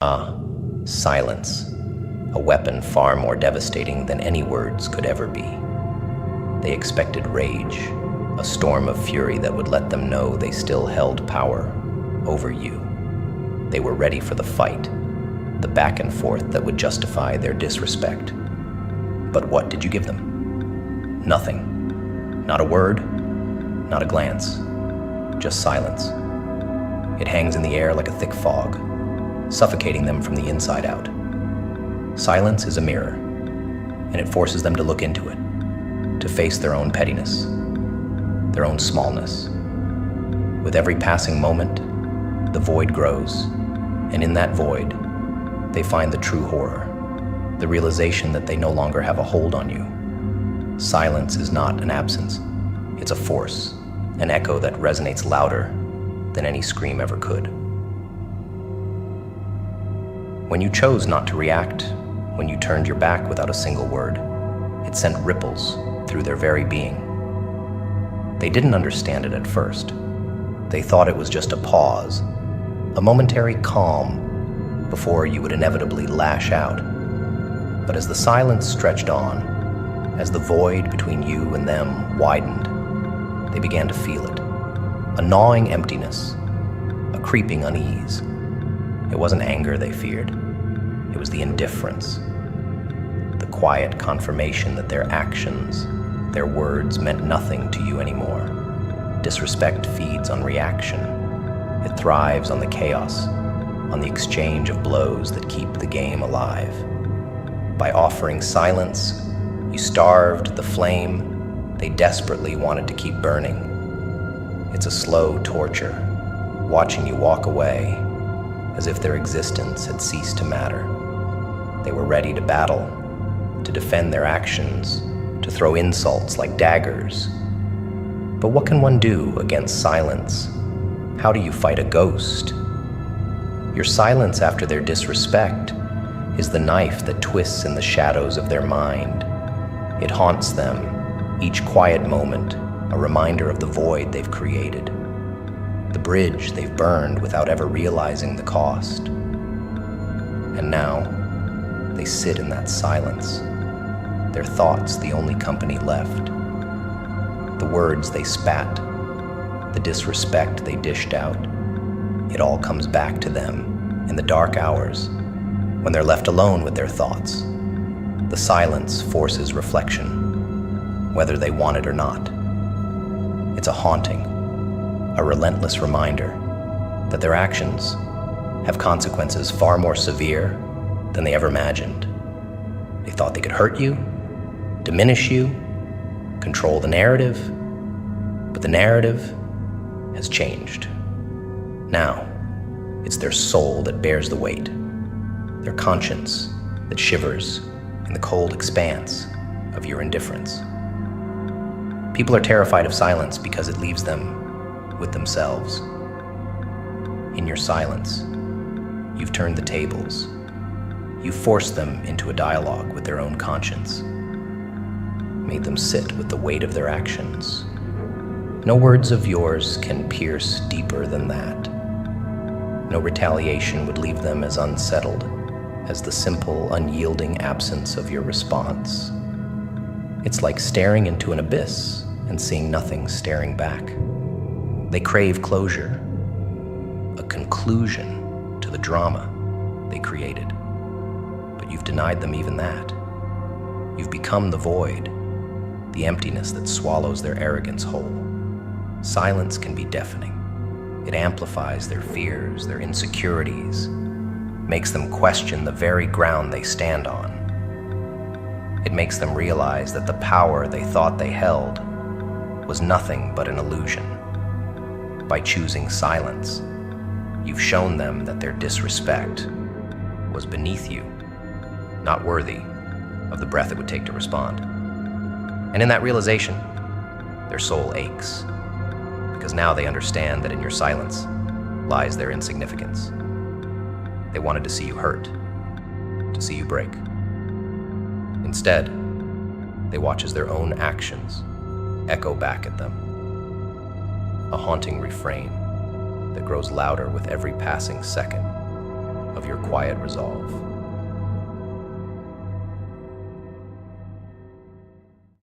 Ah, silence, a weapon far more devastating than any words could ever be. They expected rage, a storm of fury that would let them know they still held power over you. They were ready for the fight, the back and forth that would justify their disrespect. But what did you give them? Nothing. Not a word, not a glance, just silence. It hangs in the air like a thick fog, suffocating them from the inside out. Silence is a mirror, and it forces them to look into it, to face their own pettiness, their own smallness. With every passing moment, the void grows, and in that void, they find the true horror, the realization that they no longer have a hold on you. Silence is not an absence. It's a force, an echo that resonates louder than any scream ever could. When you chose not to react, when you turned your back without a single word, it sent ripples through their very being. They didn't understand it at first. They thought it was just a pause, a momentary calm before you would inevitably lash out. But as the silence stretched on, as the void between you and them widened, they began to feel it. A gnawing emptiness, a creeping unease. It wasn't anger they feared. It was the indifference, the quiet confirmation that their actions, their words meant nothing to you anymore. Disrespect feeds on reaction. It thrives on the chaos, on the exchange of blows that keep the game alive. By offering silence, you starved the flame they desperately wanted to keep burning. It's a slow torture, watching you walk away, as if their existence had ceased to matter. They were ready to battle, to defend their actions, to throw insults like daggers. But what can one do against silence? How do you fight a ghost? Your silence after their disrespect is the knife that twists in the shadows of their mind. It haunts them, each quiet moment, a reminder of the void they've created, the bridge they've burned without ever realizing the cost. And now, they sit in that silence, their thoughts the only company left. The words they spat, the disrespect they dished out, it all comes back to them in the dark hours, when they're left alone with their thoughts. The silence forces reflection, whether they want it or not. It's a haunting, a relentless reminder that their actions have consequences far more severe than they ever imagined. They thought they could hurt you, diminish you, control the narrative, but the narrative has changed. Now, it's their soul that bears the weight, their conscience that shivers in the cold expanse of your indifference. People are terrified of silence because it leaves them with themselves. In your silence, you've turned the tables. You've forced them into a dialogue with their own conscience, made them sit with the weight of their actions. No words of yours can pierce deeper than that. No retaliation would leave them as unsettled as the simple, unyielding absence of your response. It's like staring into an abyss and seeing nothing staring back. They crave closure, a conclusion to the drama they created. But you've denied them even that. You've become the void, the emptiness that swallows their arrogance whole. Silence can be deafening. It amplifies their fears, their insecurities, makes them question the very ground they stand on. It makes them realize that the power they thought they held was nothing but an illusion. By choosing silence, you've shown them that their disrespect was beneath you, not worthy of the breath it would take to respond. And in that realization, their soul aches, because now they understand that in your silence lies their insignificance. They wanted to see you hurt, to see you break. Instead, they watch as their own actions echo back at them. A haunting refrain that grows louder with every passing second, of your quiet resolve.